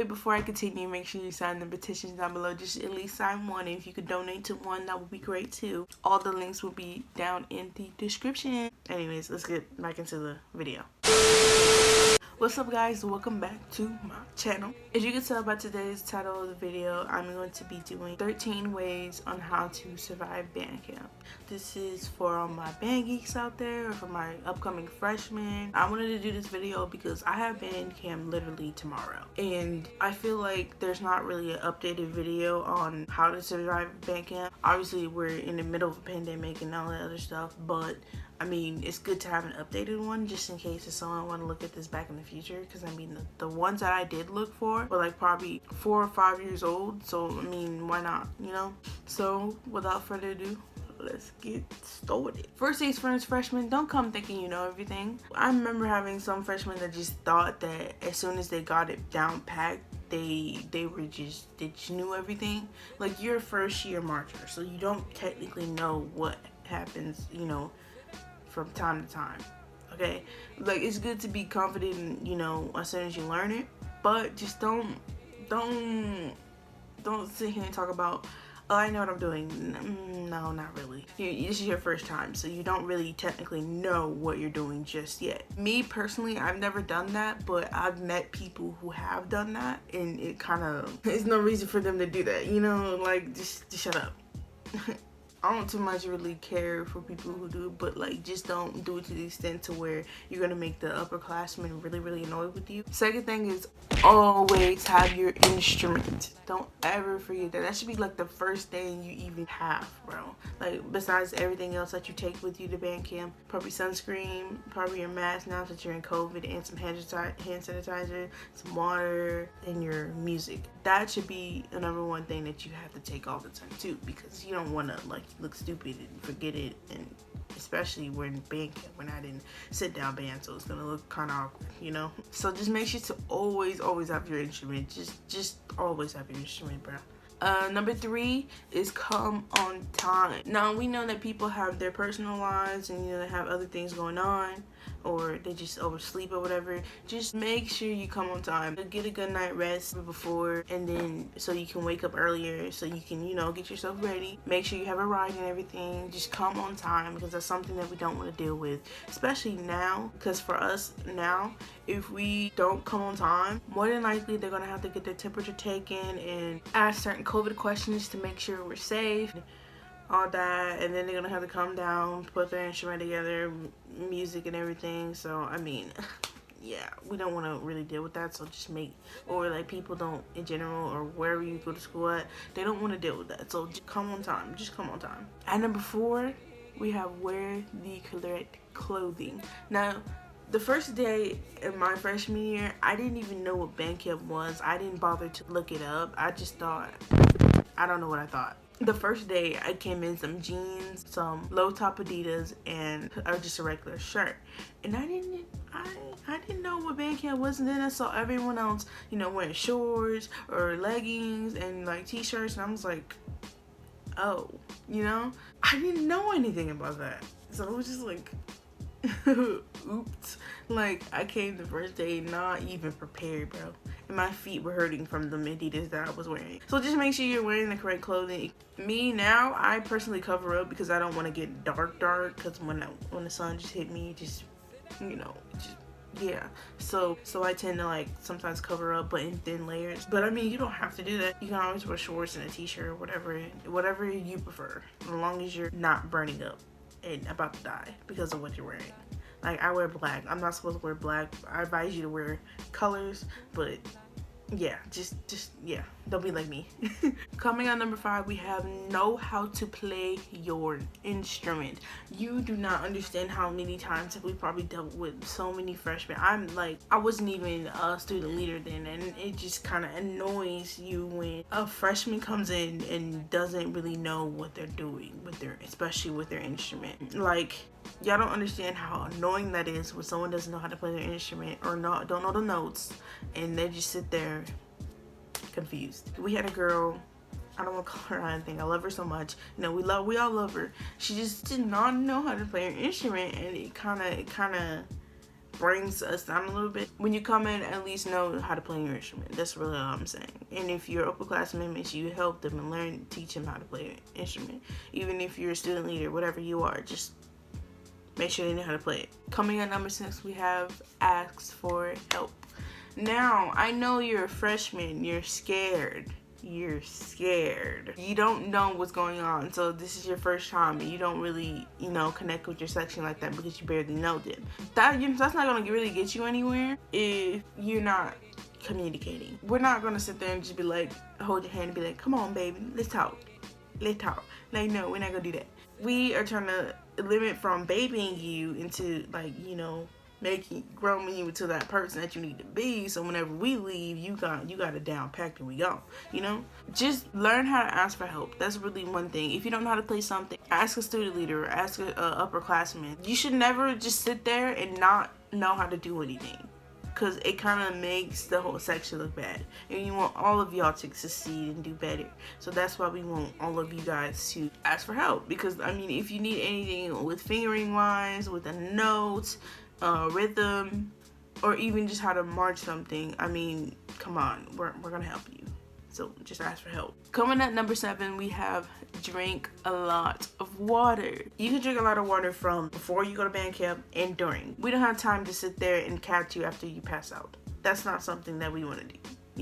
way, before I continue, make sure you sign the petitions down below. Just at least sign one. And if you could donate to one, that would be great too. All the links will be down in the description. Anyways, let's get back into the video. What's up, guys? Welcome back to my channel. As you can tell by today's title of the video, I'm going to be doing 13 ways on how to survive band camp. This is for all my band geeks out there, or for my upcoming freshmen. I wanted to do this video because I have band camp literally tomorrow, and I feel like there's not really an updated video on how to survive band camp. Obviously, we're in the middle of a pandemic and all that other stuff, but I mean, it's good to have an updated one just in case if someone want to look at this back in the future, because I mean the ones that I did look for were like probably 4 or 5 years old, so I mean, why not, you know? So without further ado, let's get started. First things first, freshmen, don't come thinking you know everything. I remember having some freshmen that just thought that as soon as they got it down packed, they just knew everything. Like, you're a first year marcher, so you don't technically know what happens, you know, from time to time. Okay, like, it's good to be confident, you know, as soon as you learn it, but just don't sit here and talk about, oh, I know what I'm doing. No, not really. This is your first time, so you don't really technically know what you're doing just yet. Me personally, I've never done that, but I've met people who have done that, and it kind of, there's no reason for them to do that, you know? Like, just shut up. I don't too much really care for people who do, but like, just don't do it to the extent to where you're gonna make the upperclassmen really annoyed with you. Second thing is always have your instrument. Don't ever forget that. That should be like the first thing you even have, bro. Like, besides everything else that you take with you to band camp, probably sunscreen, probably your mask now that you're in COVID, and some hand sanitizer, some water, and your music. That should be the #1 thing that you have to take all the time too, because you don't want to like look stupid and forget it, and especially we're in band camp, we're not in sit down band, so it's gonna look kind of awkward, you know? So just make sure to always have your instrument. Just always have your instrument, bro. #3 is come on time. Now, we know that people have their personal lives, and you know, they have other things going on, or they just oversleep or whatever. Just make sure you come on time. Get a good night rest before, and then so you can wake up earlier, so you can, you know, get yourself ready. Make sure you have a ride and everything. Just come on time, because that's something that we don't want to deal with, especially now, because for us now, if we don't come on time, more than likely they're gonna have to get their temperature taken and ask certain COVID questions to make sure we're safe, all that, and then they're gonna have to come down, put their instrument together, music and everything. So I mean, yeah, we don't want to really deal with that. So just or like, people don't in general, or wherever you go to school at, they don't want to deal with that. So just come on time. Just come on time. At #4, we have wear the correct clothing. Now, the first day in my freshman year, I didn't even know what band camp was. I didn't bother to look it up. I just thought, I don't know what I thought. The first day, I came in some jeans, some low top Adidas, and just a regular shirt. And I didn't know what band camp was, and then I saw everyone else, you know, wearing shorts or leggings and like t-shirts, and I was like, oh, you know? I didn't know anything about that. So it was just like, oops. Like, I came the first day not even prepared, bro, and my feet were hurting from the Adidas that I was wearing. So just make sure you're wearing the correct clothing. Me now, I personally cover up because I don't want to get dark, because when the sun just hit me, just, you know, just, yeah. So I tend to like sometimes cover up, but in thin layers. But I mean, you don't have to do that. You can always wear shorts and a t-shirt or whatever you prefer, as long as you're not burning up and about to die because of what you're wearing. Like, I wear black. I'm not supposed to wear black. I advise you to wear colors, but yeah, just yeah, don't be like me. Coming on #5, we have know how to play your instrument. You do not understand how many times have we probably dealt with so many freshmen. I wasn't even a student leader then, and it just kind of annoys you when a freshman comes in and doesn't really know what they're doing especially with their instrument. Like, y'all don't understand how annoying that is when someone doesn't know how to play their instrument, or don't know the notes, and they just sit there confused. We had a girl, I don't want to call her anything, I love her so much, you know, we all love her. She just did not know how to play her instrument, and it kind of brings us down a little bit. When you come in, at least know how to play your instrument. That's really all I'm saying. And if you're upperclassmen, make sure you help them and teach them how to play an instrument. Even if you're a student leader, whatever you are, just make sure they know how to play it. Coming at number 6, we have ask for help. Now, I know you're a freshman, you're scared. You don't know what's going on, so this is your first time and you don't really, connect with your section like that because you barely know them. That's not going to really get you anywhere if you're not communicating. We're not going to sit there and just be like, hold your hand and be like, come on baby, let's talk. Like, no, we're not going to do that. We are trying to limit from babying you into, like, growing you into that person that you need to be, so whenever we leave, you got it down packed and we go. Just learn how to ask for help. That's really one thing. If you don't know how to play something, ask a student leader or ask a upperclassman. You should never just sit there and not know how to do anything, because it kind of makes the whole section look bad, and you want all of y'all to succeed and do better. So that's why we want all of you guys to ask for help, because if you need anything with fingering wise, with a note, rhythm, or even just how to march something, come on, we're gonna help you. So just ask for help. Coming at number 7, we have drink a lot of water. You can drink a lot of water from before you go to band camp and during. We don't have time to sit there and catch you after you pass out. That's not something that we want to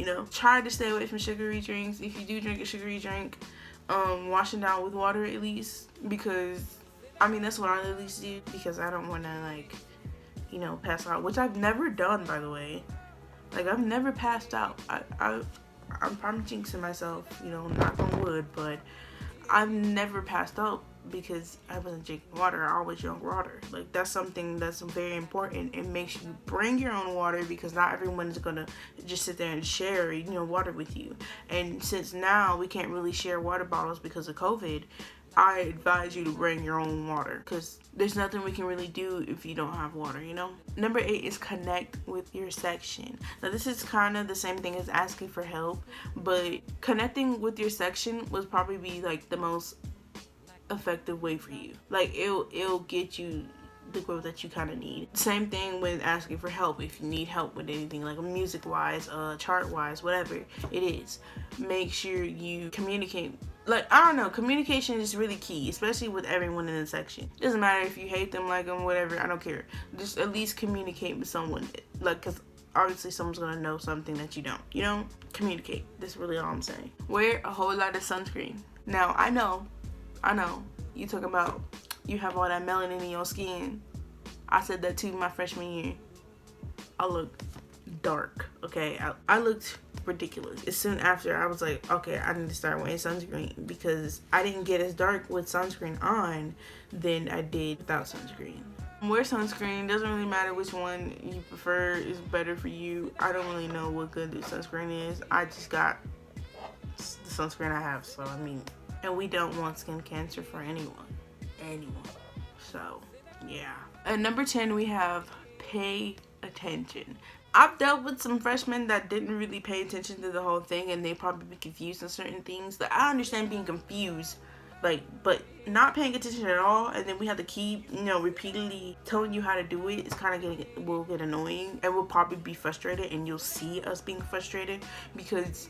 do. Try to stay away from sugary drinks. If you do drink a sugary drink, wash it down with water at least, because that's what I at least do, because I don't want to pass out, which I've never done, by the way. I've never passed out. I'm probably jinxing myself, knock on wood, but I've never passed out because I wasn't drinking water. I always drink water. That's something that's very important. It makes you bring your own water, because not everyone is gonna just sit there and share, water with you. And since now we can't really share water bottles because of COVID, I advise you to bring your own water, because there's nothing we can really do if you don't have water, Number 8 is connect with your section. Now, this is kind of the same thing as asking for help, but connecting with your section would probably be the most effective way for you. It'll get you the growth that you kind of need. Same thing with asking for help. If you need help with anything, music wise, chart wise, whatever it is, make sure you communicate. Communication is really key, especially with everyone in the section. It doesn't matter if you hate them, like them, whatever, I don't care. Just at least communicate with someone, because obviously someone's gonna know something that you don't. Communicate. That's really all I'm saying. Wear a whole lot of sunscreen. Now, I know, you talking about you have all that melanin in your skin. I said that too my freshman year. I looked dark, okay? I looked ridiculous. As soon after, I was like, okay, I need to start wearing sunscreen, because I didn't get as dark with sunscreen on than I did without sunscreen. Wear sunscreen. Doesn't really matter which one you prefer is better for you. I don't really know what good sunscreen is. I just got the sunscreen I have, so and we don't want skin cancer for anyone. So yeah. At number 10, we have pay attention. I've dealt with some freshmen that didn't really pay attention to the whole thing, and they probably be confused on certain things. I understand being confused, but not paying attention at all, and then we have to keep, repeatedly telling you how to do it. It's kind of will get annoying, and we'll probably be frustrated, and you'll see us being frustrated, because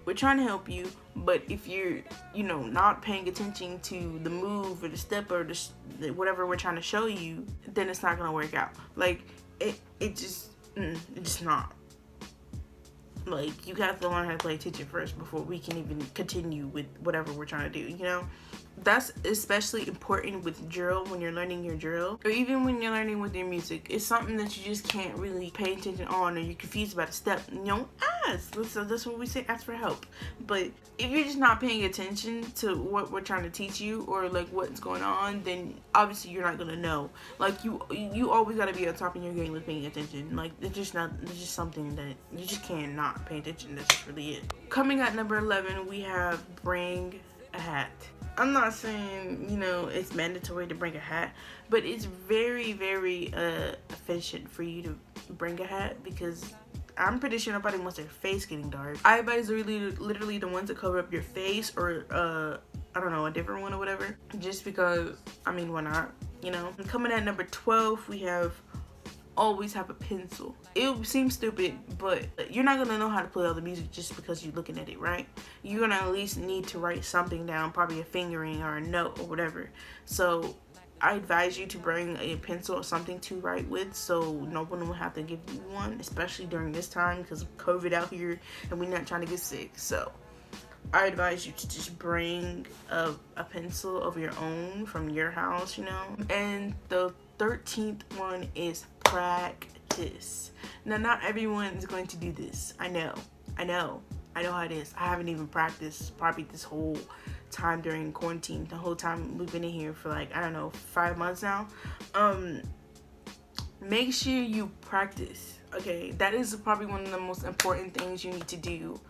we're trying to help you, but if you're, not paying attention to the move or the step or the whatever we're trying to show you, then it's not gonna work out. It's just not. You have to learn how to pay attention first before we can even continue with whatever we're trying to do, That's especially important with drill, when you're learning your drill, or even when you're learning with your music. It's something that you just can't really pay attention on, or you're confused about a step. Ask. So that's what we say, ask for help. But if you're just not paying attention to what we're trying to teach you, or what's going on, then obviously you're not gonna know. You always gotta be on top of your game with paying attention. It's just something that you just cannot pay attention. That's just really it. Coming at number 11, we have bring a hat. I'm not saying, it's mandatory to bring a hat, but it's very, very efficient for you to bring a hat, because I'm pretty sure nobody wants their face getting dark. Eyebrows are literally the ones that cover up your face, or I don't know, a different one or whatever, just because, why not, Coming at number 12, we have always have a pencil. It seems stupid, but you're not gonna know how to play all the music just because you're looking at it, right? You're gonna at least need to write something down, probably a fingering or a note or whatever. So I advise you to bring a pencil or something to write with, so no one will have to give you one, especially during this time because of COVID out here and we're not trying to get sick. So I advise you to just bring a pencil of your own from your house, you know. And the 13th one is practice. Now, not everyone is going to do this. I know how it is. I haven't even practiced probably this whole time during quarantine. The whole time we've been in here for like, I don't know, 5 months now. Make sure you practice, okay? That is probably one of the most important things you need to do.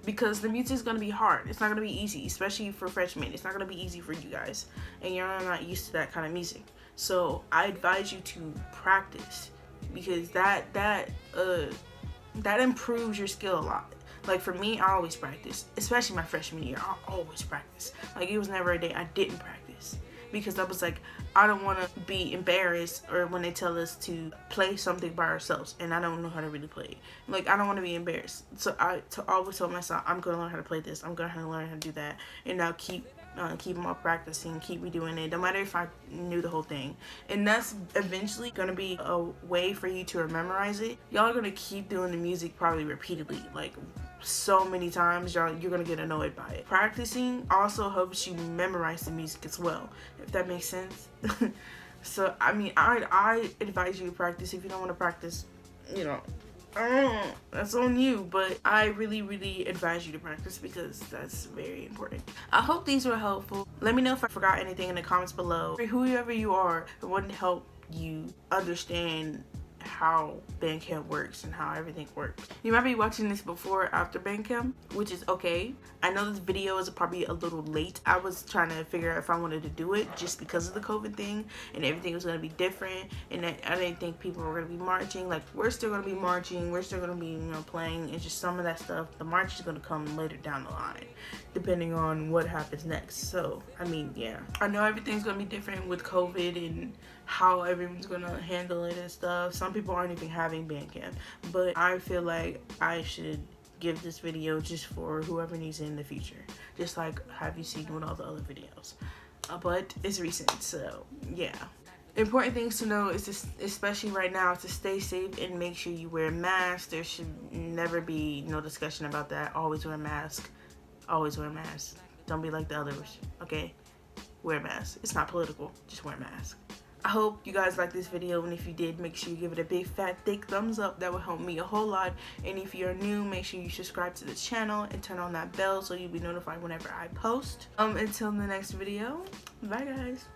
Because the music is going to be hard. It's not going to be easy, especially for freshmen. It's not going to be easy for you guys, and you're not used to that kind of music. So I advise you to practice, because that improves your skill a lot. Like for me, I always practice, especially my freshman year. I always practice. Like it was never a day I didn't practice, because I was like, I don't want to be embarrassed, or when they tell us to play something by ourselves and I don't know how to really play it. Like I don't want to be embarrassed. So I always told myself, I'm going to learn how to play this. I'm going to learn how to do that. And now keep on practicing, keep redoing it, no matter if I knew the whole thing. And that's eventually going to be a way for you to memorize it. Y'all are going to keep doing the music probably repeatedly, like so many times, you're gonna get annoyed by it. Practicing also helps you memorize the music as well, if that makes sense. So I mean, I advise you to practice. If you don't want to practice, you know, that's on you, but I really advise you to practice, because that's very important. I hope these were helpful. Let me know if I forgot anything in the comments below. Whoever you are, I want to help you understand how Bandcamp works and how everything works. You might be watching this before or after Bandcamp, which is okay. I know this video is probably a little late. I was trying to figure out if I wanted to do it just because of the COVID thing, and everything was going to be different, and I didn't think people were going to be marching. Like, we're still going to be marching, we're still going to be, you know, playing. It's just some of that stuff, the march is going to come later down the line, depending on what happens next. So I mean, yeah, I know everything's going to be different with COVID and how everyone's gonna handle it and stuff. Some people aren't even having Bandcamp, but I feel like I should give this video just for whoever needs it in the future, just like have you seen with all the other videos. But it's recent, so yeah. Important things to know is this, especially right now, to stay safe and make sure you wear a mask. There should never be no discussion about that. Always wear a mask. Always wear a mask. Don't be like the others, okay? Wear a mask. It's not political. Just wear a mask. I hope you guys liked this video, and if you did, make sure you give it a big fat thick thumbs up. That would help me a whole lot. And if you're new, make sure you subscribe to the channel and turn on that bell so you'll be notified whenever I post. Until the next video, bye guys.